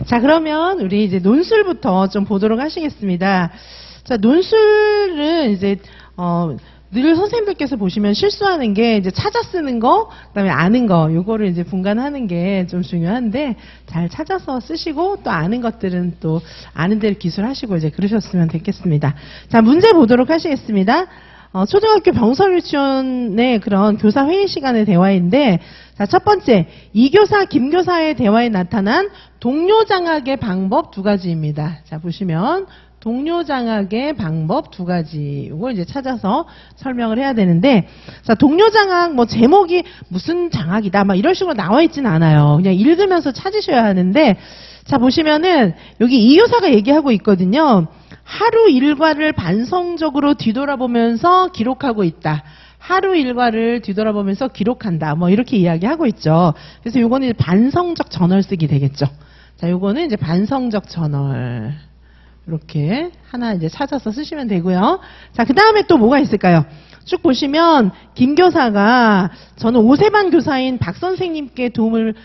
자, 그러면 우리 이제 논술부터 좀 보도록 하시겠습니다. 자, 논술은 이제, 늘 선생님들께서 보시면 실수하는 게 이제 찾아 쓰는 거, 그다음에 아는 거, 요거를 이제 분간하는 게 좀 중요한데, 잘 찾아서 쓰시고, 또 아는 것들은 또 아는 대로 기술하시고 이제 그러셨으면 됐겠습니다. 자, 문제 보도록 하시겠습니다. 초등학교 병설 유치원의 그런 교사 회의 시간의 대화인데, 자, 첫 번째, 이교사, 김교사의 대화에 나타난 동료 장악의 방법 두 가지입니다. 자, 보시면, 동료 장악의 방법 두 가지. 이걸 이제 찾아서 설명을 해야 되는데, 자, 동료 장악, 뭐, 제목이 무슨 장악이다, 막 이런 식으로 나와 있진 않아요. 그냥 읽으면서 찾으셔야 하는데, 자, 보시면은, 여기 이교사가 얘기하고 있거든요. 하루 일과를 반성적으로 뒤돌아보면서 기록하고 있다. 하루 일과를 뒤돌아보면서 기록한다. 뭐, 이렇게 이야기하고 있죠. 그래서 요거는 반성적 저널 쓰기 되겠죠. 자, 요거는 이제 반성적 저널. 이렇게 하나 이제 찾아서 쓰시면 되고요. 자, 그 다음에 또 뭐가 있을까요? 쭉 보시면 김 교사가 저는 오세반 교사인 박 선생님께 도움을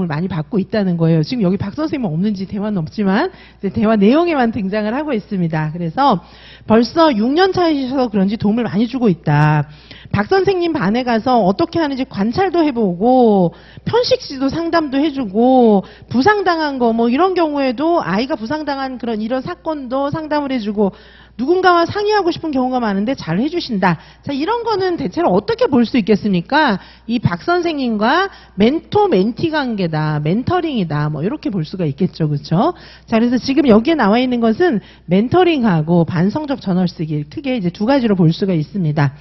많이 받고 있다는 거예요. 지금 여기 박 선생님은 없는지 대화는 없지만 대화 내용에만 등장을 하고 있습니다. 그래서 벌써 6년 차이셔서 그런지 도움을 많이 주고 있다. 박 선생님 반에 가서 어떻게 하는지 관찰도 해보고 편식지도 상담도 해주고 부상당한 거 뭐 이런 경우에도 아이가 부상당한 그런 이런 사건도 상담을 해주고 누군가와 상의하고 싶은 경우가 많은데 잘 해주신다. 자, 이런 거는 대체로 어떻게 볼 수 있겠습니까? 이 박 선생님과 멘토 멘티 관계다, 멘터링이다, 뭐 이렇게 볼 수가 있겠죠, 그렇죠? 자, 그래서 지금 여기에 나와 있는 것은 멘터링하고 반성적 저널 쓰기 크게 이제 두 가지로 볼 수가 있습니다.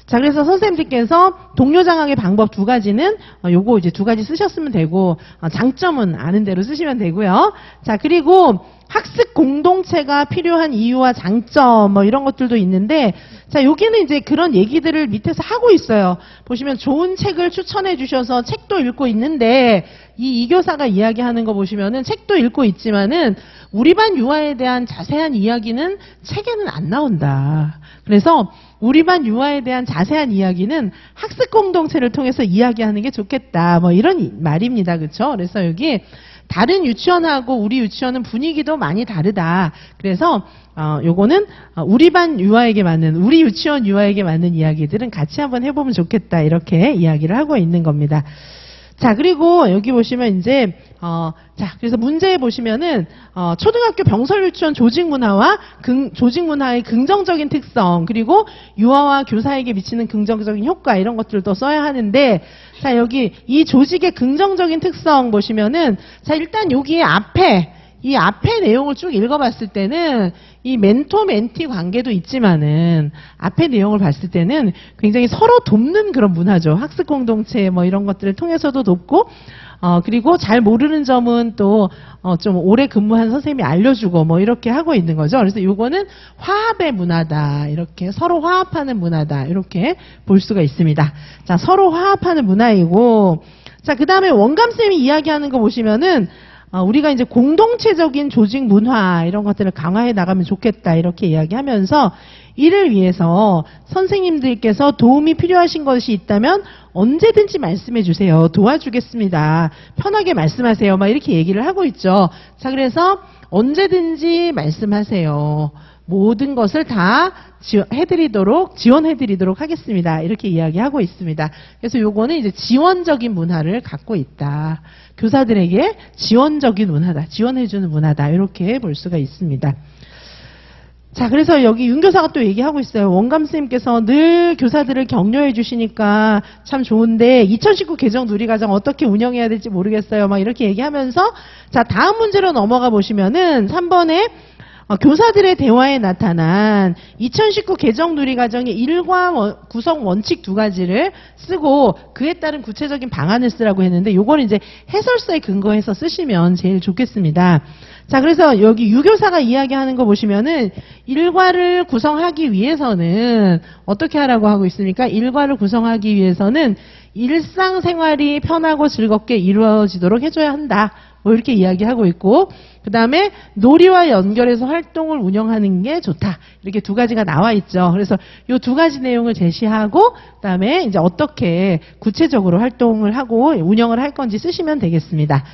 자, 그래서 선생님들께서 동료 장악의 방법 두 가지는 요거 이제 두 가지 쓰셨으면 되고 장점은 아는 대로 쓰시면 되고요. 자, 그리고 학습 공동체가 필요한 이유와 장점 뭐 이런 것들도 있는데 자, 여기는 이제 그런 얘기들을 밑에서 하고 있어요. 보시면 좋은 책을 추천해 주셔서 책도 읽고 있는데 이 교사가 이야기하는 거 보시면은 책도 읽고 있지만은 우리 반 유아에 대한 자세한 이야기는 책에는 안 나온다. 그래서 우리 반 유아에 대한 자세한 이야기는 학습 공동체를 통해서 이야기하는 게 좋겠다. 뭐 이런 말입니다. 그렇죠? 그래서 여기 다른 유치원하고 우리 유치원은 분위기도 많이 다르다. 그래서 요거는 우리 반 유아에게 맞는 우리 유치원 유아에게 맞는 이야기들은 같이 한번 해보면 좋겠다. 이렇게 이야기를 하고 있는 겁니다. 자, 그리고 여기 보시면 이제 자, 그래서 문제에 보시면은 초등학교 병설 유치원 조직 문화와 조직 문화의 긍정적인 특성, 그리고 유아와 교사에게 미치는 긍정적인 효과 이런 것들도 써야 하는데 자, 여기 이 조직의 긍정적인 특성 보시면은 자, 일단 여기 이 앞에 내용을 쭉 읽어봤을 때는 이 멘토 멘티 관계도 있지만은 앞에 내용을 봤을 때는 굉장히 서로 돕는 그런 문화죠. 학습 공동체 뭐 이런 것들을 통해서도 돕고 그리고 잘 모르는 점은 또 좀 오래 근무한 선생님이 알려주고 뭐 이렇게 하고 있는 거죠. 그래서 요거는 화합의 문화다. 이렇게 서로 화합하는 문화다. 이렇게 볼 수가 있습니다. 자, 서로 화합하는 문화이고 자, 그 다음에 원감쌤이 이야기하는 거 보시면은 우리가 이제 공동체적인 조직 문화 이런 것들을 강화해 나가면 좋겠다 이렇게 이야기하면서 이를 위해서 선생님들께서 도움이 필요하신 것이 있다면 언제든지 말씀해 주세요. 도와주겠습니다. 편하게 말씀하세요. 막 이렇게 얘기를 하고 있죠. 자, 그래서 언제든지 말씀하세요. 모든 것을 다 지원해드리도록 하겠습니다. 이렇게 이야기하고 있습니다. 그래서 요거는 이제 지원적인 문화를 갖고 있다. 교사들에게 지원적인 문화다. 지원해주는 문화다. 이렇게 볼 수가 있습니다. 자, 그래서 여기 윤 교사가 또 얘기하고 있어요. 원감 선생님께서 늘 교사들을 격려해 주시니까 참 좋은데 2019 개정 누리과정 어떻게 운영해야 될지 모르겠어요. 막 이렇게 얘기하면서 자, 다음 문제로 넘어가 보시면은 3번에 교사들의 대화에 나타난 2019 개정 누리과정의 일과 구성 원칙 두 가지를 쓰고 그에 따른 구체적인 방안을 쓰라고 했는데 요걸 이제 해설서에 근거해서 쓰시면 제일 좋겠습니다. 자, 그래서 여기 유교사가 이야기하는 거 보시면은 일과를 구성하기 위해서는 어떻게 하라고 하고 있습니까? 일과를 구성하기 위해서는 일상생활이 편하고 즐겁게 이루어지도록 해줘야 한다. 뭐 이렇게 이야기하고 있고 그 다음에 놀이와 연결해서 활동을 운영하는 게 좋다. 이렇게 두 가지가 나와 있죠. 그래서 이 두 가지 내용을 제시하고 그 다음에 이제 어떻게 구체적으로 활동을 하고 운영을 할 건지 쓰시면 되겠습니다.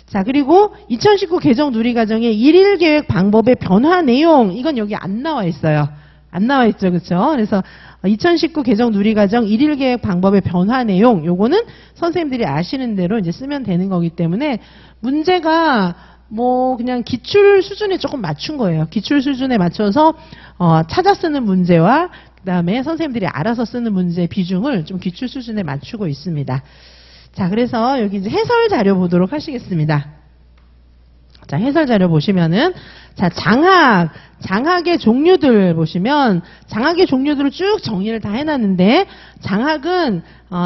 자, 그리고 2019 개정 누리과정의 일일 계획 방법의 변화 내용, 이건 여기 안 나와 있어요. 안 나와 있죠, 그렇죠? 그래서 2019 개정 누리과정 일일 계획 방법의 변화 내용, 요거는 선생님들이 아시는 대로 이제 쓰면 되는 거기 때문에 문제가 뭐 그냥 기출 수준에 조금 맞춘 거예요. 기출 수준에 맞춰서 찾아 쓰는 문제와 그다음에 선생님들이 알아서 쓰는 문제의 비중을 좀 기출 수준에 맞추고 있습니다. 자, 그래서 여기 이제 해설 자료 보도록 하시겠습니다. 자, 해설 자료 보시면은, 자, 장학의 종류들 보시면, 장학의 종류들을 쭉 정리를 다 해놨는데, 장학은,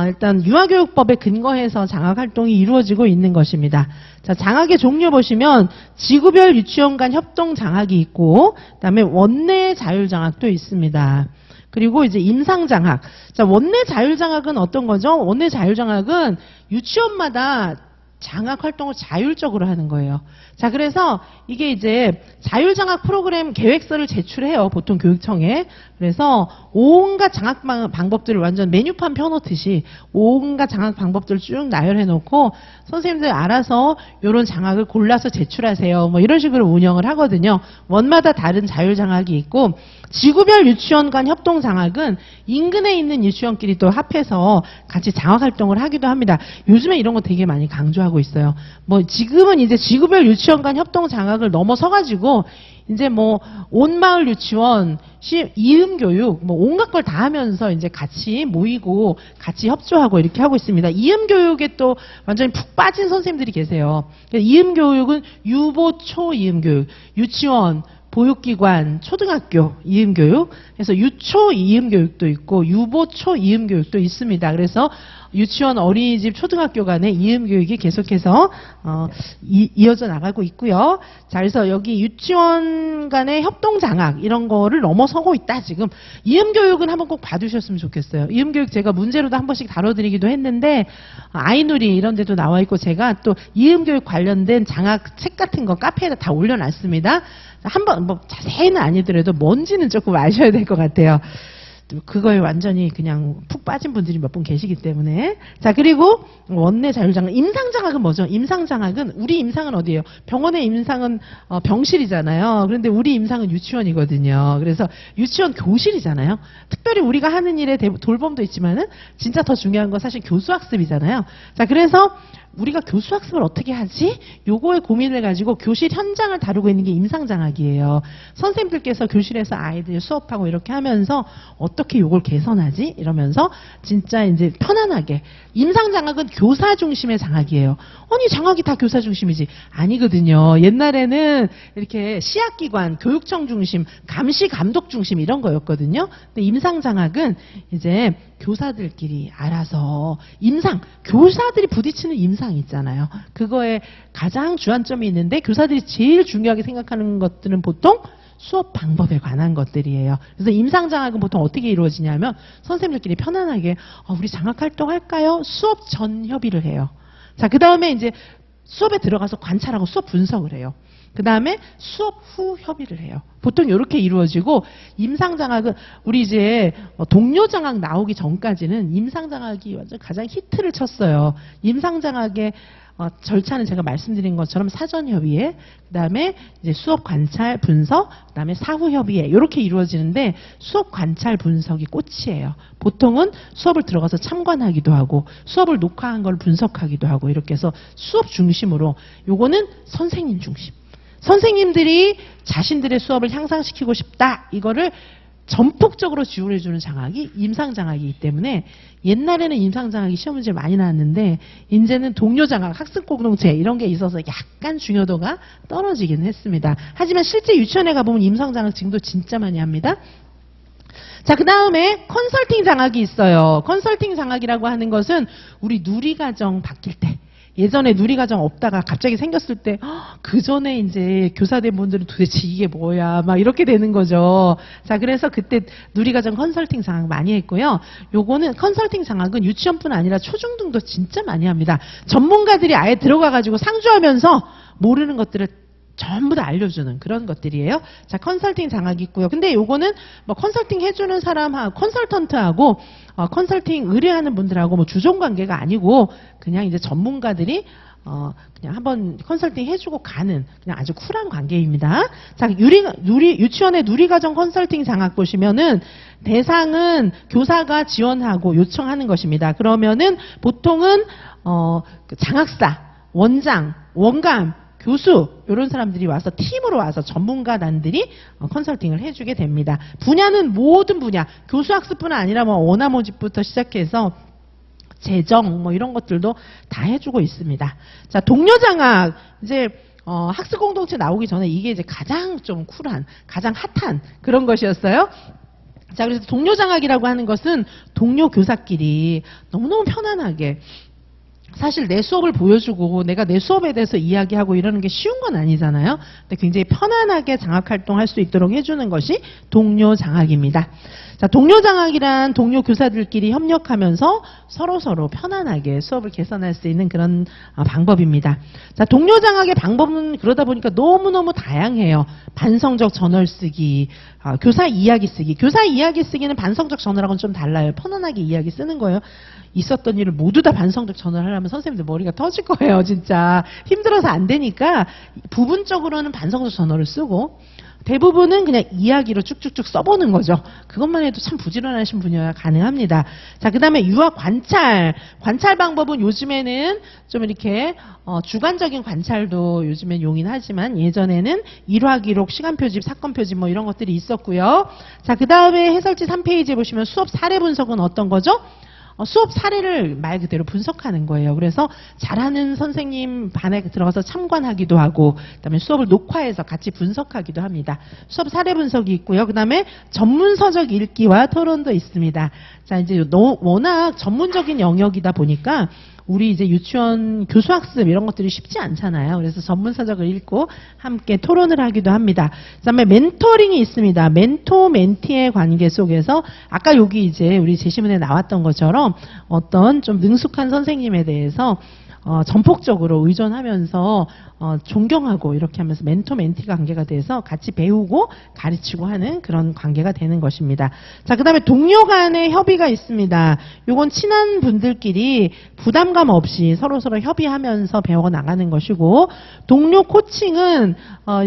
일단 유아교육법에 근거해서 장학 활동이 이루어지고 있는 것입니다. 자, 장학의 종류 보시면, 지구별 유치원 간 협동 장학이 있고, 그 다음에 원내 자율장학도 있습니다. 그리고 이제 임상장학. 자, 원내 자율장학은 어떤 거죠? 원내 자율장학은 유치원마다 장학 활동을 자율적으로 하는 거예요. 자, 그래서 이게 이제 자율장학 프로그램 계획서를 제출해요. 보통 교육청에. 그래서 온갖 장학 방법들을 완전 메뉴판 펴놓듯이 온갖 장학 방법들을 쭉 나열해 놓고 선생님들 알아서 이런 장학을 골라서 제출하세요. 뭐 이런 식으로 운영을 하거든요. 원마다 다른 자율장학이 있고 지구별 유치원 간 협동 장학은 인근에 있는 유치원끼리 또 합해서 같이 장학 활동을 하기도 합니다. 요즘에 이런 거 되게 많이 강조하고 있어요. 뭐 지금은 이제 지구별 유치원 간 협동 장학을 넘어서가지고 이제 뭐 온마을 유치원, 이음교육, 뭐 온갖 걸 다 하면서 이제 같이 모이고 같이 협조하고 이렇게 하고 있습니다. 이음교육에 또 완전히 푹 빠진 선생님들이 계세요. 이음교육은 유보, 초 이음교육, 유치원, 보육기관, 초등학교 이음교육, 그래서 유초 이음교육도 있고 유보초 이음교육도 있습니다. 그래서 유치원, 어린이집, 초등학교 간의 이음교육이 계속해서 이어져 나가고 있고요. 자, 그래서 여기 유치원 간의 협동장학 이런 거를 넘어서고 있다 지금. 이음교육은 한번 꼭 봐두셨으면 좋겠어요. 이음교육 제가 문제로도 한 번씩 다뤄드리기도 했는데 아이누리 이런 데도 나와 있고 제가 또 이음교육 관련된 장학 책 같은 거 카페에다 다 올려놨습니다. 한번 뭐 자세히는 아니더라도 뭔지는 조금 아셔야 될 것 같아요. 그거에 완전히 그냥 푹 빠진 분들이 몇 분 계시기 때문에. 자, 그리고 원내 자율장학. 임상장학은 뭐죠? 임상장학은 우리 임상은 어디예요? 병원의 임상은 병실이잖아요. 그런데 우리 임상은 유치원이거든요. 그래서 유치원 교실이잖아요. 특별히 우리가 하는 일에 돌봄도 있지만은 진짜 더 중요한 건 사실 교수학습이잖아요. 자, 그래서 우리가 교수학습을 어떻게 하지? 요거에 고민을 가지고 교실 현장을 다루고 있는 게 임상장학이에요. 선생님들께서 교실에서 아이들 수업하고 이렇게 하면서 어떻게 요걸 개선하지? 이러면서 진짜 이제 편안하게. 임상장학은 교사 중심의 장학이에요. 아니, 장학이 다 교사 중심이지. 아니거든요. 옛날에는 이렇게 시학기관, 교육청 중심, 감시, 감독 중심 이런 거였거든요. 근데 임상장학은 이제 교사들끼리 알아서 교사들이 부딪히는 임상 있잖아요. 그거에 가장 주안점이 있는데 교사들이 제일 중요하게 생각하는 것들은 보통 수업 방법에 관한 것들이에요. 그래서 임상장학은 보통 어떻게 이루어지냐면 선생님들끼리 편안하게 우리 장학활동 할까요? 수업 전 협의를 해요. 자, 그 다음에 이제 수업에 들어가서 관찰하고 수업 분석을 해요. 그 다음에 수업 후 협의를 해요. 보통 이렇게 이루어지고 임상장학은 우리 이제 동료장학 나오기 전까지는 임상장학이 완전 가장 히트를 쳤어요. 임상장학의 절차는 제가 말씀드린 것처럼 사전 협의회, 그다음에 이제 수업 관찰 분석, 그다음에 사후 협의회 이렇게 이루어지는데 수업 관찰 분석이 꽃이에요. 보통은 수업을 들어가서 참관하기도 하고 수업을 녹화한 걸 분석하기도 하고 이렇게 해서 수업 중심으로 요거는 선생님 중심. 선생님들이 자신들의 수업을 향상시키고 싶다. 이거를 전폭적으로 지원해주는 장학이 임상장학이기 때문에 옛날에는 임상장학이 시험 문제 많이 나왔는데 이제는 동료장학, 학습공동체 이런 게 있어서 약간 중요도가 떨어지긴 했습니다. 하지만 실제 유치원에 가보면 임상장학 지금도 진짜 많이 합니다. 자, 그 다음에 컨설팅 장학이 있어요. 컨설팅 장학이라고 하는 것은 우리 누리과정 바뀔 때 예전에 누리과정 없다가 갑자기 생겼을 때 그 전에 이제 교사된 분들은 도대체 이게 뭐야 막 이렇게 되는 거죠. 자, 그래서 그때 누리과정 컨설팅 장학 많이 했고요. 요거는 컨설팅 장학은 유치원뿐 아니라 초중등도 진짜 많이 합니다. 전문가들이 아예 들어가가지고 상주하면서 모르는 것들을 전부 다 알려주는 그런 것들이에요. 자, 컨설팅 장학이 있고요. 근데 요거는 뭐 컨설팅 해주는 사람하고 컨설턴트하고 컨설팅 의뢰하는 분들하고 뭐 주종 관계가 아니고 그냥 이제 전문가들이 그냥 한번 컨설팅 해주고 가는 그냥 아주 쿨한 관계입니다. 자, 유치원의 누리과정 컨설팅 장학 보시면은 대상은 교사가 지원하고 요청하는 것입니다. 그러면은 보통은 그 장학사, 원장, 원감, 교수 이런 사람들이 와서 팀으로 와서 전문가단들이 컨설팅을 해주게 됩니다. 분야는 모든 분야, 교수학습뿐 아니라 뭐 원화 모집부터 시작해서 재정 뭐 이런 것들도 다 해주고 있습니다. 자, 동료장학 이제 학습 공동체 나오기 전에 이게 이제 가장 좀 쿨한, 가장 핫한 그런 것이었어요. 자, 그래서 동료장학이라고 하는 것은 동료 교사끼리 너무너무 편안하게 사실 내 수업을 보여주고 내가 내 수업에 대해서 이야기하고 이러는 게 쉬운 건 아니잖아요. 근데 굉장히 편안하게 장학활동할 수 있도록 해주는 것이 동료장학입니다. 자, 동료장학이란 동료 교사들끼리 협력하면서 서로서로 편안하게 수업을 개선할 수 있는 그런 방법입니다. 자, 동료장학의 방법은 그러다 보니까 너무너무 다양해요. 반성적 저널 쓰기, 교사 이야기 쓰기. 교사 이야기 쓰기는 반성적 저널하고는 좀 달라요. 편안하게 이야기 쓰는 거예요. 있었던 일을 모두 다 반성적 전을 하려면 선생님들 머리가 터질 거예요. 진짜 힘들어서 안 되니까 부분적으로는 반성적 전어를 쓰고 대부분은 그냥 이야기로 쭉쭉쭉 써보는 거죠. 그것만 해도 참 부지런하신 분이어야 가능합니다. 자, 그 다음에 유학 관찰 방법은 요즘에는 좀 이렇게 주관적인 관찰도 요즘엔 용인하지만 예전에는 일화기록, 시간표집, 사건표집 뭐 이런 것들이 있었고요. 자, 그 다음에 해설지 3페이지에 보시면 수업 사례 분석은 어떤 거죠? 수업 사례를 말 그대로 분석하는 거예요. 그래서 잘하는 선생님 반에 들어가서 참관하기도 하고 그다음에 수업을 녹화해서 같이 분석하기도 합니다. 수업 사례 분석이 있고요. 그다음에 전문서적 읽기와 토론도 있습니다. 자, 이제 워낙 전문적인 영역이다 보니까 우리 이제 유치원 교수학습 이런 것들이 쉽지 않잖아요. 그래서 전문서적을 읽고 함께 토론을 하기도 합니다. 그다음에 멘토링이 있습니다. 멘토 멘티의 관계 속에서 아까 여기 이제 우리 제시문에 나왔던 것처럼 어떤 좀 능숙한 선생님에 대해서 전폭적으로 의존하면서 존경하고 이렇게 하면서 멘토 멘티가 관계가 돼서 같이 배우고 가르치고 하는 그런 관계가 되는 것입니다. 자, 그다음에 동료 간의 협의가 있습니다. 요건 친한 분들끼리 부담감 없이 서로서로 협의하면서 배워 나가는 것이고 동료 코칭은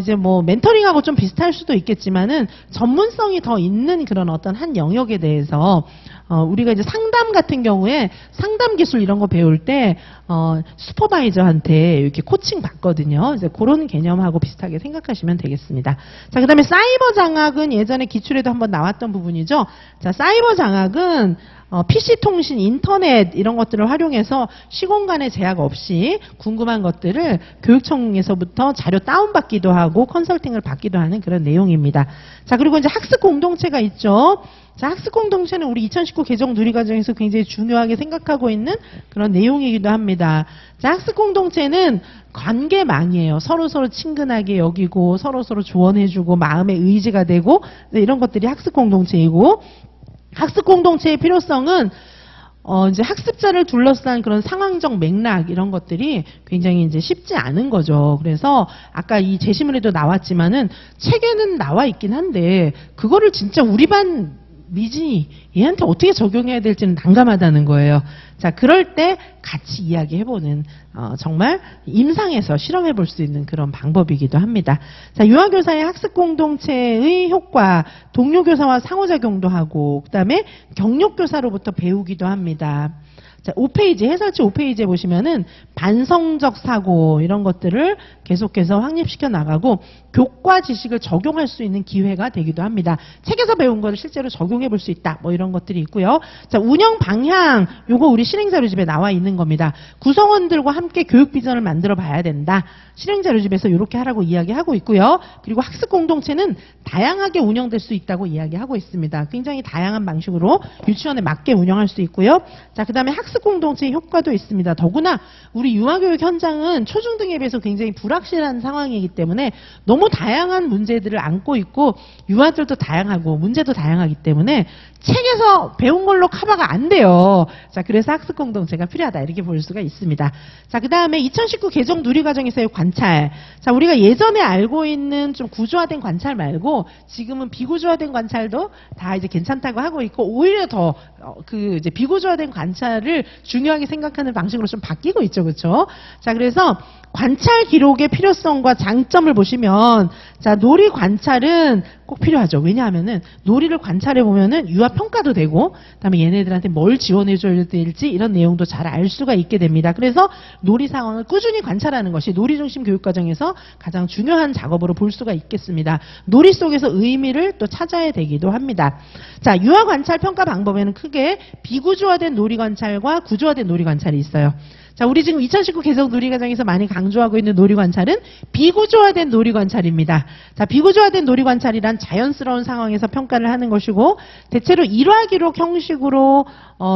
이제 뭐 멘토링하고 좀 비슷할 수도 있겠지만은 전문성이 더 있는 그런 어떤 한 영역에 대해서 우리가 이제 상담 같은 경우에 상담 기술 이런 거 배울 때 슈퍼바이저한테 이렇게 코칭 받거든요. 이제 그런 개념하고 비슷하게 생각하시면 되겠습니다. 자, 그다음에 사이버 장학은 예전에 기출에도 한번 나왔던 부분이죠. 자, 사이버 장학은 PC 통신, 인터넷 이런 것들을 활용해서 시공간의 제약 없이 궁금한 것들을 교육청에서부터 자료 다운받기도 하고 컨설팅을 받기도 하는 그런 내용입니다. 자, 그리고 이제 학습 공동체가 있죠. 자, 학습 공동체는 우리 2019 개정 누리과정에서 굉장히 중요하게 생각하고 있는 그런 내용이기도 합니다. 자, 학습 공동체는 관계망이에요. 서로서로 친근하게 여기고 서로서로 조언해주고 마음의 의지가 되고 이런 것들이 학습 공동체이고 학습 공동체의 필요성은 이제 학습자를 둘러싼 그런 상황적 맥락 이런 것들이 굉장히 이제 쉽지 않은 거죠. 그래서 아까 이 제시문에도 나왔지만은 책에는 나와 있긴 한데 그거를 진짜 우리 반 미진이 얘한테 어떻게 적용해야 될지는 난감하다는 거예요. 자, 그럴 때 같이 이야기해보는 정말 임상에서 실험해볼 수 있는 그런 방법이기도 합니다. 자, 유아교사의 학습 공동체의 효과, 동료 교사와 상호작용도 하고 그다음에 격려교사로부터 배우기도 합니다. 자, 5페이지, 해설지 5페이지에 보시면은 반성적 사고 이런 것들을 계속해서 확립시켜 나가고 교과 지식을 적용할 수 있는 기회가 되기도 합니다. 책에서 배운 거를 실제로 적용해 볼 수 있다. 뭐 이런 것들이 있고요. 자, 운영 방향, 요거 우리 실행자료집에 나와 있는 겁니다. 구성원들과 함께 교육 비전을 만들어 봐야 된다. 실행자료집에서 이렇게 하라고 이야기하고 있고요. 그리고 학습 공동체는 다양하게 운영될 수 있다고 이야기하고 있습니다. 굉장히 다양한 방식으로 유치원에 맞게 운영할 수 있고요. 자, 그다음에 학습 공동체의 효과도 있습니다. 더구나 우리 유아교육 현장은 초중등에 비해서 굉장히 불확실한 상황이기 때문에 너무 다양한 문제들을 안고 있고 유아들도 다양하고 문제도 다양하기 때문에 책에서 배운 걸로 커버가 안 돼요. 자, 그래서 학습 공동체가 필요하다 이렇게 볼 수가 있습니다. 자, 그다음에 2019 개정 누리과정에서의 관찰. 자, 우리가 예전에 알고 있는 좀 구조화된 관찰 말고 지금은 비구조화된 관찰도 다 이제 괜찮다고 하고 있고 오히려 더 그 이제 비구조화된 관찰을 놀이를 중요하게 생각하는 방식으로 좀 바뀌고 있죠. 그렇죠? 자, 그래서 관찰 기록의 필요성과 장점을 보시면, 자, 놀이 관찰은 꼭 필요하죠. 왜냐하면은 놀이를 관찰해 보면은 유아 평가도 되고, 그다음에 얘네들한테 뭘 지원해 줘야 될지 이런 내용도 잘 알 수가 있게 됩니다. 그래서 놀이 상황을 꾸준히 관찰하는 것이 놀이 중심 교육 과정에서 가장 중요한 작업으로 볼 수가 있겠습니다. 놀이 속에서 의미를 또 찾아야 되기도 합니다. 자, 유아 관찰 평가 방법에는 크게 비구조화된 놀이 관찰과 구조화된 놀이 관찰이 있어요. 자, 우리 지금 2019 개정 놀이과정에서 많이 강조하고 있는 놀이관찰은 비구조화된 놀이관찰입니다. 자, 비구조화된 놀이관찰이란 자연스러운 상황에서 평가를 하는 것이고, 대체로 일화 기록 형식으로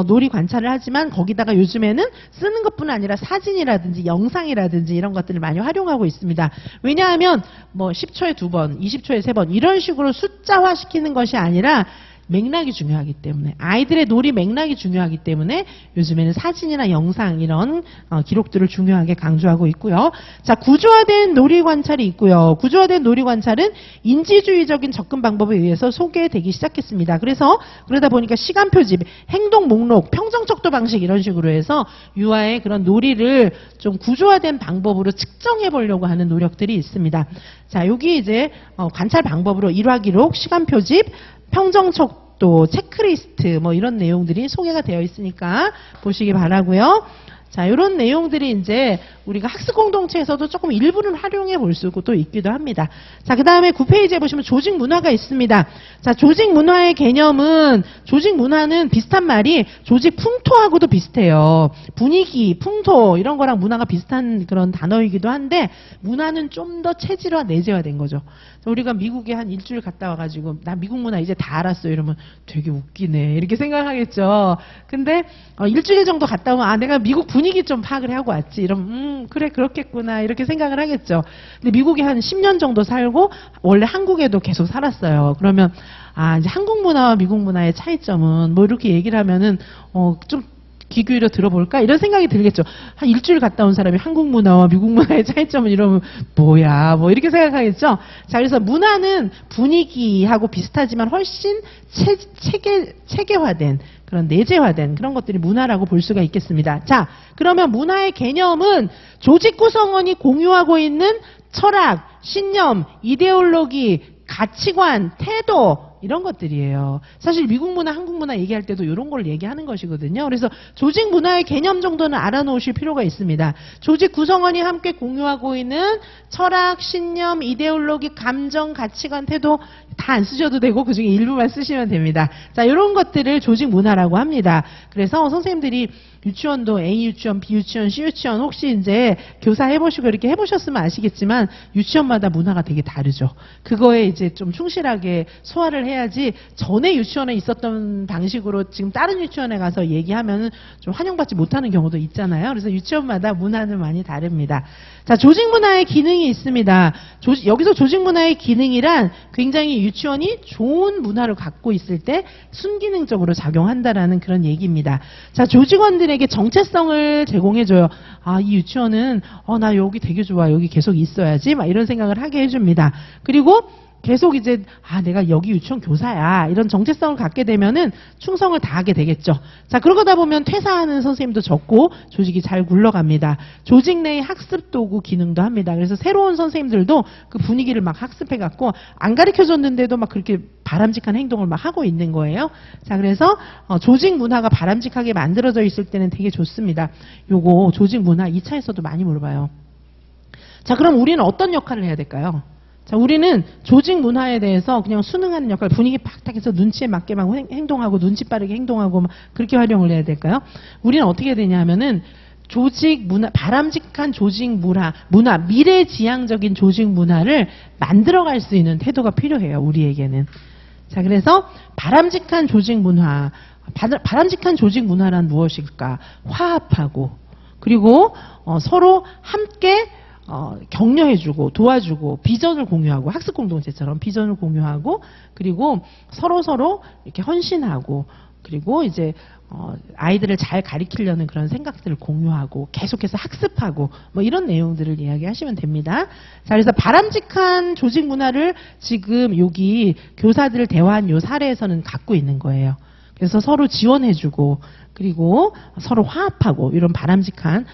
놀이관찰을 하지만 거기다가 요즘에는 쓰는 것뿐 아니라 사진이라든지 영상이라든지 이런 것들을 많이 활용하고 있습니다. 왜냐하면 뭐 10초에 2번, 20초에 3번 이런 식으로 숫자화 시키는 것이 아니라 맥락이 중요하기 때문에, 아이들의 놀이 맥락이 중요하기 때문에 요즘에는 사진이나 영상 이런 기록들을 중요하게 강조하고 있고요. 자, 구조화된 놀이 관찰이 있고요. 구조화된 놀이 관찰은 인지주의적인 접근 방법에 의해서 소개되기 시작했습니다. 그래서 그러다 보니까 시간 표집, 행동 목록, 평정 척도 방식 이런 식으로 해서 유아의 그런 놀이를 좀 구조화된 방법으로 측정해 보려고 하는 노력들이 있습니다. 자, 여기 이제 관찰 방법으로 일화 기록, 시간 표집, 평정 척도, 체크리스트 뭐 이런 내용들이 소개가 되어 있으니까 보시기 바라고요. 자, 이런 내용들이 이제 우리가 학습 공동체에서도 조금 일부는 활용해 볼 수도 있기도 합니다. 자, 그 다음에 9페이지에 보시면 조직 문화가 있습니다. 자, 조직 문화의 개념은, 조직 문화는 비슷한 말이 조직 풍토하고도 비슷해요. 분위기, 풍토 이런 거랑 문화가 비슷한 그런 단어이기도 한데, 문화는 좀 더 체질화, 내재화된 거죠. 우리가 미국에 한 일주일 갔다 와가지고 나 미국 문화 이제 다 알았어 이러면 되게 웃기네 이렇게 생각하겠죠. 근데 일주일 정도 갔다 오면 아, 내가 미국 분위기 좀 파악을 하고 왔지 이러면 그래 그렇겠구나 이렇게 생각을 하겠죠. 근데 미국에 한 10년 정도 살고 원래 한국에도 계속 살았어요. 그러면 아, 이제 한국 문화와 미국 문화의 차이점은 뭐 이렇게 얘기를 하면은 좀 귀 기울여 들어볼까? 이런 생각이 들겠죠. 한 일주일 갔다 온 사람이 한국 문화와 미국 문화의 차이점은 이러면 뭐야 뭐 이렇게 생각하겠죠. 자, 그래서 문화는 분위기하고 비슷하지만 훨씬 체계화된 그런 내재화된 그런 것들이 문화라고 볼 수가 있겠습니다. 자, 그러면 문화의 개념은 조직 구성원이 공유하고 있는 철학, 신념, 이데올로기, 가치관, 태도 이런 것들이에요. 사실 미국 문화, 한국 문화 얘기할 때도 이런 걸 얘기하는 것이거든요. 그래서 조직 문화의 개념 정도는 알아놓으실 필요가 있습니다. 조직 구성원이 함께 공유하고 있는 철학, 신념, 이데올로기, 감정, 가치관, 태도 다 안 쓰셔도 되고 그중에 일부만 쓰시면 됩니다. 자, 이런 것들을 조직 문화라고 합니다. 그래서 선생님들이 유치원도 A 유치원, B 유치원, C 유치원 혹시 이제 교사 해보시고 이렇게 해보셨으면 아시겠지만 유치원마다 문화가 되게 다르죠. 그거에 이제 좀 충실하게 소화를 해야지 전에 유치원에 있었던 방식으로 지금 다른 유치원에 가서 얘기하면 좀 환영받지 못하는 경우도 있잖아요. 그래서 유치원마다 문화는 많이 다릅니다. 자, 조직 문화의 기능이 있습니다. 여기서 조직 문화의 기능이란 굉장히 유치원이 좋은 문화를 갖고 있을 때 순기능적으로 작용한다라는 그런 얘기입니다. 자, 조직원들에게 정체성을 제공해줘요. 아, 이 유치원은 나 여기 되게 좋아. 여기 계속 있어야지. 막 이런 생각을 하게 해줍니다. 그리고 계속 이제 내가 여기 유치원 교사야 이런 정체성을 갖게 되면은 충성을 다하게 되겠죠. 자, 그러다 보면 퇴사하는 선생님도 적고 조직이 잘 굴러갑니다. 조직 내의 학습 도구 기능도 합니다. 그래서 새로운 선생님들도 그 분위기를 막 학습해 갖고 안 가르쳐 줬는데도 막 그렇게 바람직한 행동을 막 하고 있는 거예요. 자, 그래서 조직 문화가 바람직하게 만들어져 있을 때는 되게 좋습니다. 요거 조직 문화 2차에서도 많이 물어봐요. 자, 그럼 우리는 어떤 역할을 해야 될까요? 자, 우리는 조직 문화에 대해서 그냥 순응하는 역할, 분위기 팍팍 해서 눈치에 맞게 막 행동하고 눈치 빠르게 행동하고 막 그렇게 활용을 해야 될까요? 우리는 어떻게 해야 되냐 하면은 조직 문화, 바람직한 조직 문화, 미래지향적인 조직 문화를 만들어갈 수 있는 태도가 필요해요, 우리에게는. 자, 그래서 바람직한 조직 문화란 무엇일까? 화합하고, 그리고 서로 함께 격려해주고 도와주고 비전을 공유하고 학습 공동체처럼 비전을 공유하고 그리고 서로 이렇게 헌신하고 그리고 이제 아이들을 잘 가리키려는 그런 생각들을 공유하고 계속해서 학습하고 뭐 이런 내용들을 이야기하시면 됩니다. 자, 그래서 바람직한 조직 문화를 지금 여기 교사들 대화한 요 사례에서는 갖고 있는 거예요. 그래서 서로 지원해주고 그리고 서로 화합하고 이런 바람직한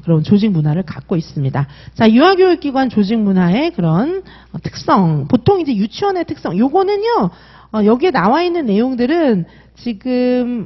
그런 조직 문화를 갖고 있습니다. 자, 유아교육기관 조직 문화의 그런 특성, 보통 이제 유치원의 특성, 요거는요, 여기에 나와 있는 내용들은 지금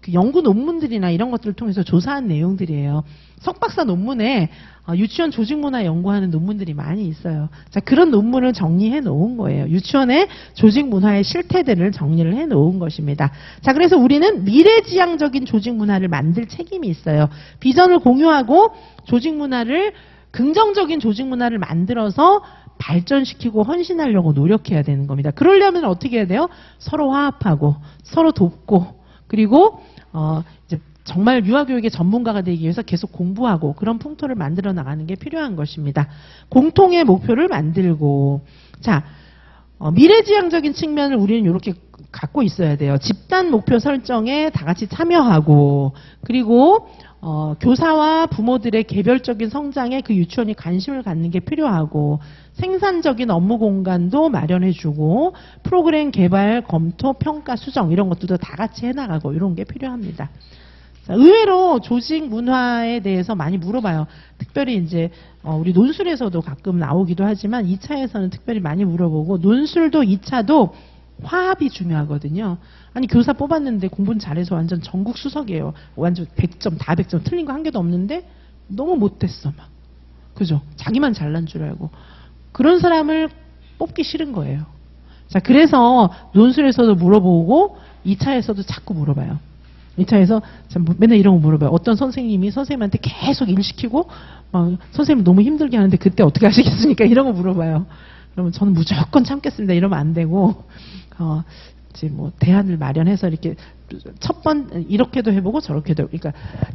그 연구 논문들이나 이런 것들을 통해서 조사한 내용들이에요. 석박사 논문에 유치원 조직 문화 연구하는 논문들이 많이 있어요. 자, 그런 논문을 정리해 놓은 거예요. 유치원의 조직 문화의 실태들을 정리를 해 놓은 것입니다. 자, 그래서 우리는 미래지향적인 조직 문화를 만들 책임이 있어요. 비전을 공유하고 조직 문화를 긍정적인 조직 문화를 만들어서 발전시키고 헌신하려고 노력해야 되는 겁니다. 그러려면 어떻게 해야 돼요? 서로 화합하고 서로 돕고 그리고 이제 정말 유아교육의 전문가가 되기 위해서 계속 공부하고 그런 풍토를 만들어 나가는 게 필요한 것입니다. 공통의 목표를 만들고 자 미래지향적인 측면을 우리는 이렇게 갖고 있어야 돼요. 집단 목표 설정에 다 같이 참여하고 그리고 교사와 부모들의 개별적인 성장에 그 유치원이 관심을 갖는 게 필요하고 생산적인 업무 공간도 마련해주고 프로그램 개발, 검토, 평가, 수정 이런 것들도 다 같이 해나가고 이런 게 필요합니다. 자, 의외로 조직 문화에 대해서 많이 물어봐요. 특별히 이제 우리 논술에서도 가끔 나오기도 하지만 2차에서는 특별히 많이 물어보고 논술도 2차도 화합이 중요하거든요. 아니 교사 뽑았는데 공부는 잘해서 완전 전국 수석이에요. 완전 100점 다 100점 틀린 거 한 개도 없는데 너무 못했어 막. 그죠? 자기만 잘난 줄 알고. 그런 사람을 뽑기 싫은 거예요. 자, 그래서 논술에서도 물어보고 2차에서도 자꾸 물어봐요. 2차에서 맨날 이런 거 물어봐요. 어떤 선생님이 선생님한테 계속 일 시키고 선생님 너무 힘들게 하는데 그때 어떻게 하시겠습니까? 이런 거 물어봐요. 그러면 저는 무조건 참겠습니다. 이러면 안 되고 이제 뭐 대안을 마련해서 이렇게 이렇게도 해보고 저렇게도 그러니까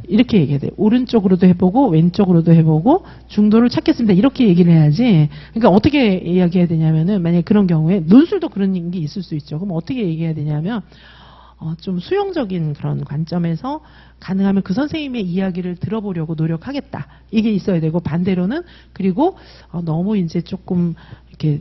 이렇게 얘기해야 돼요. 오른쪽으로도 해보고 왼쪽으로도 해보고 중도를 찾겠습니다. 이렇게 얘기를 해야지. 그러니까 어떻게 이야기해야 되냐면은 만약에 그런 경우에 논술도 그런 게 있을 수 있죠. 그럼 어떻게 얘기해야 되냐면 좀 수용적인 그런 관점에서 가능하면 그 선생님의 이야기를 들어보려고 노력하겠다. 이게 있어야 되고 반대로는 그리고 너무 이제 조금 이렇게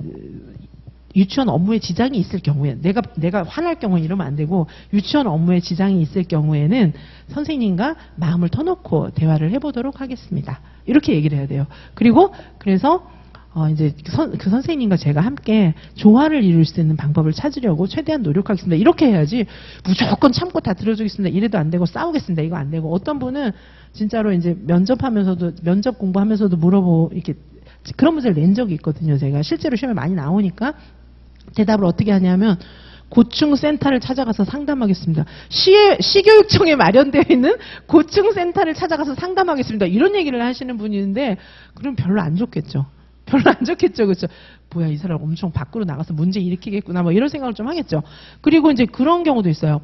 유치원 업무에 지장이 있을 경우에 내가 화날 경우에 이러면 안 되고 유치원 업무에 지장이 있을 경우에는 선생님과 마음을 터놓고 대화를 해보도록 하겠습니다. 이렇게 얘기를 해야 돼요. 그리고 그래서 이제 그 선생님과 제가 함께 조화를 이룰 수 있는 방법을 찾으려고 최대한 노력하겠습니다. 이렇게 해야지 무조건 참고 다 들어주겠습니다. 이래도 안 되고 싸우겠습니다. 이거 안 되고 어떤 분은 진짜로 이제 면접 공부하면서도 이렇게 그런 문제를 낸 적이 있거든요. 제가 실제로 시험에 많이 나오니까 대답을 어떻게 하냐면 고충센터를 찾아가서 상담하겠습니다. 시교육청에 마련되어 있는 고충센터를 찾아가서 상담하겠습니다. 이런 얘기를 하시는 분이 있는데 그럼 별로 안 좋겠죠. 별로 안 좋겠죠. 그렇죠? 뭐야 이 사람 엄청 밖으로 나가서 문제 일으키겠구나 뭐 이런 생각을 좀 하겠죠. 그리고 이제 그런 경우도 있어요.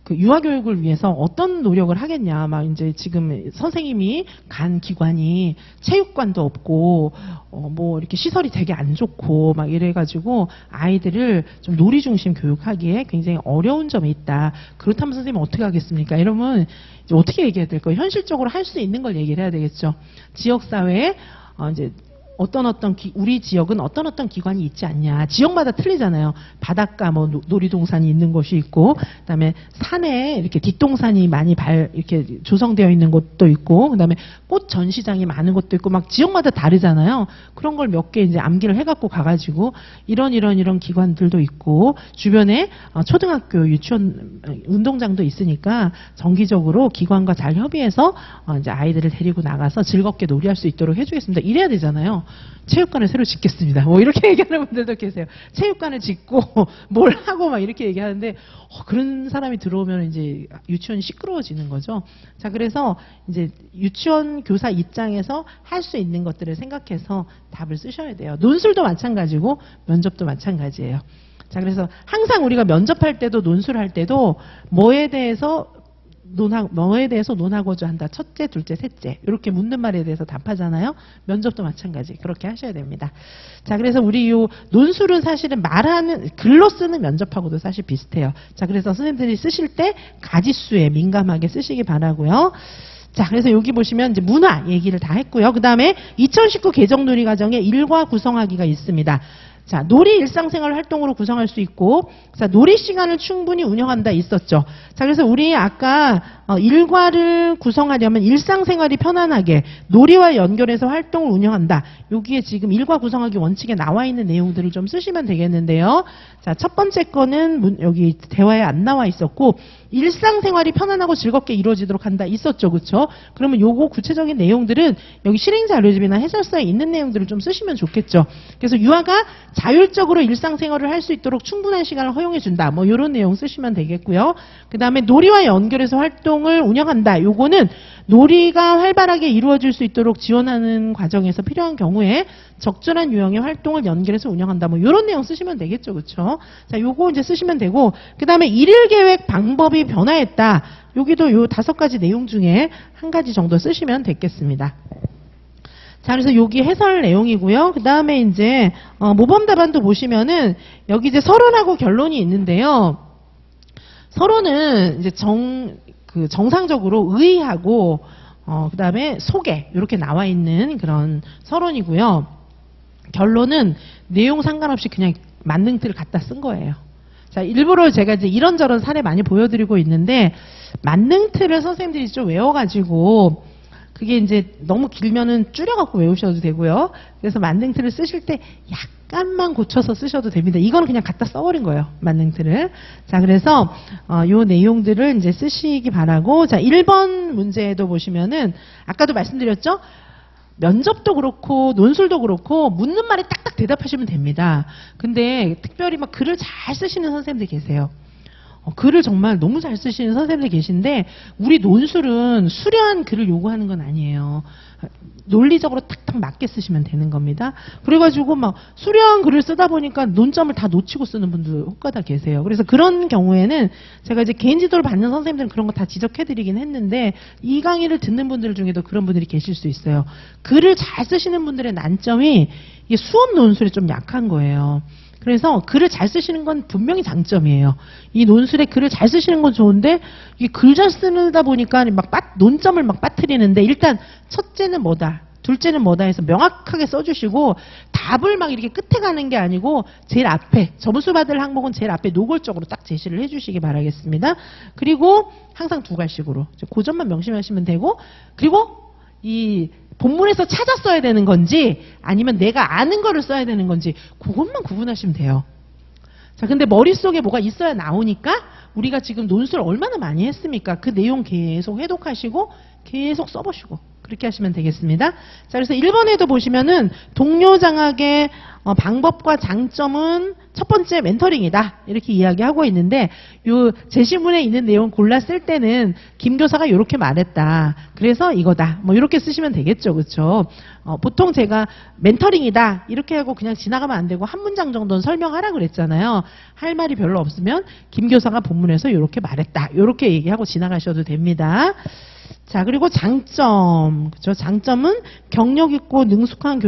그 유아교육을 위해서 어떤 노력을 하겠냐. 막 이제 지금 선생님이 간 기관이 체육관도 없고 뭐 이렇게 시설이 되게 안 좋고 막 이래가지고 아이들을 좀 놀이 중심 교육하기에 굉장히 어려운 점이 있다. 그렇다면 선생님은 어떻게 하겠습니까? 이러면 이제 어떻게 얘기해야 될까요? 현실적으로 할 수 있는 걸 얘기를 해야 되겠죠. 지역사회에 이제 우리 지역은 어떤 기관이 있지 않냐. 지역마다 틀리잖아요. 바닷가 뭐 놀이동산이 있는 곳이 있고, 그다음에 산에 이렇게 뒷동산이 많이 이렇게 조성되어 있는 곳도 있고, 그다음에 꽃 전시장이 많은 곳도 있고, 막 지역마다 다르잖아요. 그런 걸 몇 개 이제 암기를 해갖고 가가지고 이런 기관들도 있고, 주변에 초등학교 유치원 운동장도 있으니까 정기적으로 기관과 잘 협의해서 이제 아이들을 데리고 나가서 즐겁게 놀이할 수 있도록 해주겠습니다. 이래야 되잖아요. 체육관을 새로 짓겠습니다. 뭐 이렇게 얘기하는 분들도 계세요. 체육관을 짓고 뭘 하고 막 이렇게 얘기하는데 그런 사람이 들어오면 이제 유치원이 시끄러워지는 거죠. 자, 그래서 이제 유치원 교사 입장에서 할 수 있는 것들을 생각해서 답을 쓰셔야 돼요. 논술도 마찬가지고 면접도 마찬가지예요. 자, 그래서 항상 우리가 면접할 때도 논술할 때도 뭐에 대해서 논하고자 한다. 첫째, 둘째, 셋째. 이렇게 묻는 말에 대해서 답하잖아요. 면접도 마찬가지. 그렇게 하셔야 됩니다. 자, 그래서 우리 요 논술은 사실은 글로 쓰는 면접하고도 사실 비슷해요. 자, 그래서 선생님들이 쓰실 때 가지수에 민감하게 쓰시기 바라고요. 자, 그래서 여기 보시면 이제 문화 얘기를 다 했고요. 그 다음에 2019 개정 논의 과정에 일과 구성하기가 있습니다. 자, 놀이 일상생활 활동으로 구성할 수 있고, 자, 놀이 시간을 충분히 운영한다 있었죠. 자, 그래서 우리 아까 일과를 구성하려면 일상생활이 편안하게 놀이와 연결해서 활동을 운영한다. 여기에 지금 일과 구성하기 원칙에 나와 있는 내용들을 좀 쓰시면 되겠는데요. 자, 첫 번째 거는 여기 대화에 안 나와 있었고, 일상생활이 편안하고 즐겁게 이루어지도록 한다 있었죠. 그렇죠? 그러면 요거 구체적인 내용들은 여기 실행자료집이나 해설서에 있는 내용들을 좀 쓰시면 좋겠죠. 그래서 유아가 자율적으로 일상생활을 할 수 있도록 충분한 시간을 허용해 준다. 뭐 이런 내용 쓰시면 되겠고요. 그다음에 놀이와 연결해서 활동을 운영한다. 요거는 놀이가 활발하게 이루어질 수 있도록 지원하는 과정에서 필요한 경우에 적절한 유형의 활동을 연결해서 운영한다. 뭐 이런 내용 쓰시면 되겠죠. 그렇죠? 자, 요거 이제 쓰시면 되고, 그다음에 일일 계획 방법이 변화했다. 여기도 요 5가지 내용 중에 한 가지 정도 쓰시면 되겠습니다. 자, 그래서 여기 해설 내용이고요. 그 다음에 이제 모범 답안도 보시면은 여기 이제 서론하고 결론이 있는데요. 서론은 이제 정상적으로 의의하고 그 다음에 소개 이렇게 나와 있는 그런 서론이고요. 결론은 내용 상관없이 그냥 만능틀 갖다 쓴 거예요. 자, 일부러 제가 이제 이런저런 사례 많이 보여드리고 있는데, 만능틀을 선생님들이 좀 외워가지고 그게 이제 너무 길면은 줄여갖고 외우셔도 되고요. 그래서 만능틀을 쓰실 때 약간만 고쳐서 쓰셔도 됩니다. 이거는 그냥 갖다 써버린 거예요, 만능틀을. 자, 그래서 요 내용들을 이제 쓰시기 바라고. 자, 1번 문제도 보시면은 아까도 말씀드렸죠. 면접도 그렇고 논술도 그렇고 묻는 말에 딱딱 대답하시면 됩니다. 근데 특별히 막 글을 잘 쓰시는 선생님들 계세요. 글을 정말 너무 잘 쓰시는 선생님들 계신데, 우리 논술은 수려한 글을 요구하는 건 아니에요. 논리적으로 탁탁 맞게 쓰시면 되는 겁니다. 그래가지고 막 수려한 글을 쓰다 보니까 논점을 다 놓치고 쓰는 분들 혹가다 계세요. 그래서 그런 경우에는 제가 이제 개인 지도를 받는 선생님들은 그런 거 다 지적해드리긴 했는데, 이 강의를 듣는 분들 중에도 그런 분들이 계실 수 있어요. 글을 잘 쓰시는 분들의 난점이 이게 수업 논술이 좀 약한 거예요. 그래서 글을 잘 쓰시는 건 분명히 장점이에요. 이 논술에 글을 잘 쓰시는 건 좋은데, 이 글 잘 쓰다 보니까 논점을 막 빠뜨리는데, 일단 첫째는 뭐다, 둘째는 뭐다 해서 명확하게 써주시고, 답을 막 이렇게 끝에 가는 게 아니고 제일 앞에, 점수 받을 항목은 제일 앞에 노골적으로 딱 제시를 해주시기 바라겠습니다. 그리고 항상 2가지식으로 그 점만 명심하시면 되고, 그리고 이 본문에서 찾아 써야 되는 건지 아니면 내가 아는 거를 써야 되는 건지 그것만 구분하시면 돼요. 자, 근데 머릿속에 뭐가 있어야 나오니까, 우리가 지금 논술 얼마나 많이 했습니까? 그 내용 계속 회독하시고 계속 써보시고 그렇게 하시면 되겠습니다. 자, 그래서 1번에도 보시면은 동료 장학의 방법과 장점은 첫 번째 멘터링이다, 이렇게 이야기하고 있는데, 요 제시문에 있는 내용 골라 쓸 때는 김 교사가 이렇게 말했다, 그래서 이거다, 뭐 이렇게 쓰시면 되겠죠. 그렇죠? 보통 제가 멘터링이다 이렇게 하고 그냥 지나가면 안 되고 한 문장 정도는 설명하라 그랬잖아요. 할 말이 별로 없으면 김 교사가 본문에서 이렇게 말했다, 이렇게 얘기하고 지나가셔도 됩니다. 자, 그리고 장점. 그죠? 장점은 경력 있고 능숙한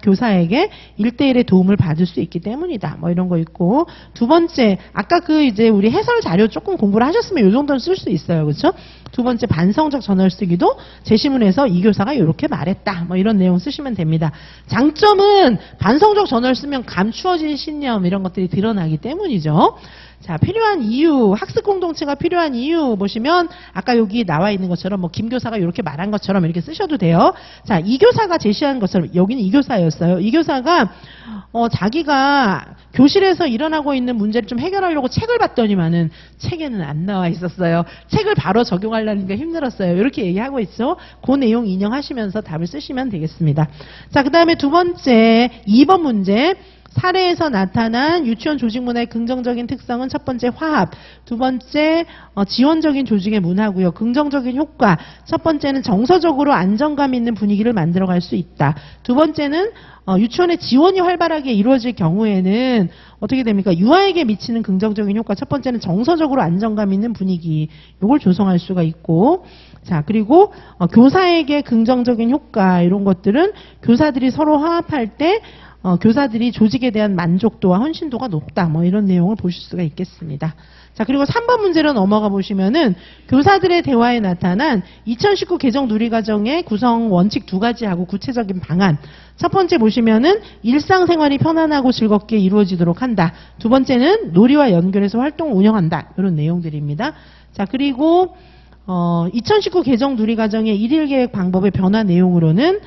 교사에게 1대1의 도움을 받을 수 있기 때문이다. 뭐 이런 거 있고. 2번째, 아까 이제 우리 해설 자료 조금 공부를 하셨으면 이 정도는 쓸 수 있어요. 그렇죠? 2번째, 반성적 전월 쓰기도 제시문에서 이 교사가 이렇게 말했다. 뭐 이런 내용 쓰시면 됩니다. 장점은 반성적 전월 쓰면 감추어진 신념 이런 것들이 드러나기 때문이죠. 자, 필요한 이유, 학습 공동체가 필요한 이유 보시면 아까 여기 나와 있는 것처럼 뭐 김 교사가 이렇게 말한 것처럼 이렇게 쓰셔도 돼요. 자, 이 교사가 제시한 것처럼, 여기는 이 교사였어요. 이 교사가 자기가 교실에서 일어나고 있는 문제를 좀 해결하려고 책을 봤더니만은 책에는 안 나와 있었어요. 책을 바로 적용하려니까 힘들었어요. 이렇게 얘기하고 있죠. 그 내용 인용하시면서 답을 쓰시면 되겠습니다. 자, 그 다음에 2번째, 2번 문제. 사례에서 나타난 유치원 조직 문화의 긍정적인 특성은 첫 번째 화합, 2번째 지원적인 조직의 문화고요. 긍정적인 효과, 첫 번째는 정서적으로 안정감 있는 분위기를 만들어갈 수 있다. 2번째는 유치원의 지원이 활발하게 이루어질 경우에는 어떻게 됩니까? 유아에게 미치는 긍정적인 효과, 첫 번째는 정서적으로 안정감 있는 분위기, 이걸 조성할 수가 있고, 자, 그리고 교사에게 긍정적인 효과, 이런 것들은 교사들이 서로 화합할 때 교사들이 조직에 대한 만족도와 헌신도가 높다. 뭐 이런 내용을 보실 수가 있겠습니다. 자, 그리고 3번 문제로 넘어가 보시면은 교사들의 대화에 나타난 2019 개정 누리과정의 구성 원칙 2가지하고 구체적인 방안. 첫 번째 보시면은 일상생활이 편안하고 즐겁게 이루어지도록 한다. 두 번째는 놀이와 연결해서 활동을 운영한다. 이런 내용들입니다. 자, 그리고 2019 개정 누리과정의 일일 계획 방법의 변화 내용으로는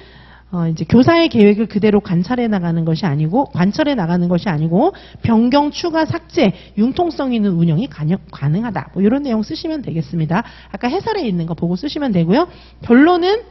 이제 교사의 계획을 그대로 관찰해 나가는 것이 아니고 변경, 추가, 삭제, 융통성 있는 운영이 가능하다. 뭐 이런 내용 쓰시면 되겠습니다. 아까 해설에 있는 거 보고 쓰시면 되고요. 결론은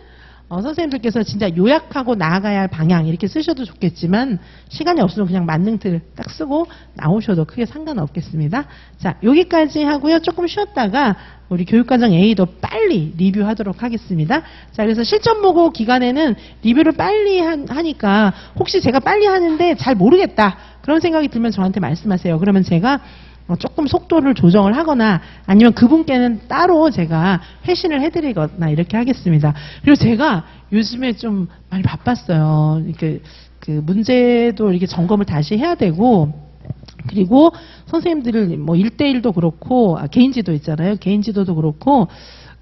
선생님들께서 진짜 요약하고 나아가야 할 방향 이렇게 쓰셔도 좋겠지만 시간이 없으면 그냥 만능틀 딱 쓰고 나오셔도 크게 상관없겠습니다. 자, 여기까지 하고요. 조금 쉬었다가 우리 교육과정 A도 빨리 리뷰하도록 하겠습니다. 자, 그래서 실전보고 기간에는 리뷰를 빨리 하니까 혹시 제가 빨리 하는데 잘 모르겠다 그런 생각이 들면 저한테 말씀하세요. 그러면 제가 조금 속도를 조정을 하거나 아니면 그분께는 따로 제가 회신을 해드리거나 이렇게 하겠습니다. 그리고 제가 요즘에 좀 많이 바빴어요. 그 문제도 이렇게 점검을 다시 해야 되고 그리고 선생님들을 뭐 1대1도 그렇고 개인지도 있잖아요. 개인지도도 그렇고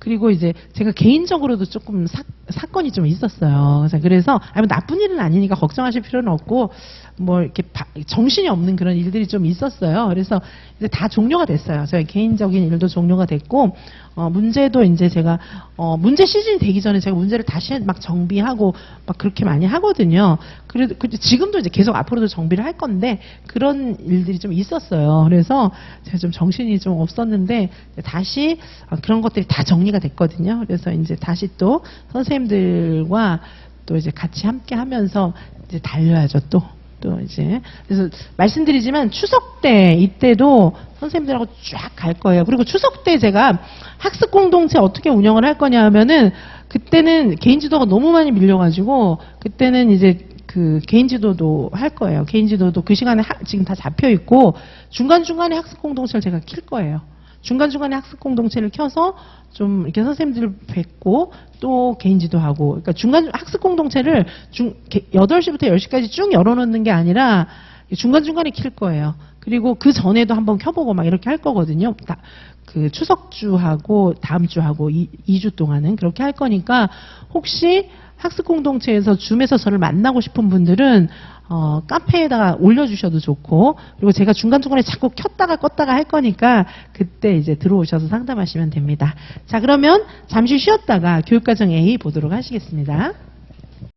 그리고 이제 제가 개인적으로도 조금 사건이 좀 있었어요. 그래서 아니, 나쁜 일은 아니니까 걱정하실 필요는 없고 뭐 이렇게 정신이 없는 그런 일들이 좀 있었어요. 그래서 이제 다 종료가 됐어요. 저희 개인적인 일도 종료가 됐고 문제도 이제 제가 문제 시즌이 되기 전에 제가 문제를 다시 막 정비하고 막 그렇게 많이 하거든요. 그래도 지금도 이제 계속 앞으로도 정비를 할 건데 그런 일들이 좀 있었어요. 그래서 제가 좀 정신이 좀 없었는데 다시 그런 것들이 다 정리가 됐거든요. 그래서 이제 다시 또 선생님들과 또 이제 같이 함께 하면서 이제 달려야죠 또 이제 그래서 말씀드리지만 추석 때 이때도 선생님들하고 쫙 갈 거예요. 그리고 추석 때 제가 학습 공동체 어떻게 운영을 할 거냐 하면은 그때는 개인 지도가 너무 많이 밀려가지고 그때는 이제 그 개인 지도도 할 거예요. 개인 지도도 그 시간에 지금 다 잡혀 있고 중간중간에 학습 공동체를 제가 킬 거예요. 중간중간에 학습 공동체를 켜서 좀 이렇게 선생님들 뵙고 또 개인 지도하고 그러니까 중간 학습 공동체를 8시부터 10시까지 쭉 열어놓는 게 아니라 중간중간에 킬 거예요. 그리고 그 전에도 한번 켜보고 막 이렇게 할 거거든요. 그 추석주하고 다음 주하고 2주 동안은 그렇게 할 거니까 혹시 학습 공동체에서 줌에서 저를 만나고 싶은 분들은 카페에다가 올려주셔도 좋고 그리고 제가 중간중간에 자꾸 켰다가 껐다가 할 거니까 그때 이제 들어오셔서 상담하시면 됩니다. 자, 그러면 잠시 쉬었다가 교육과정 A 보도록 하시겠습니다.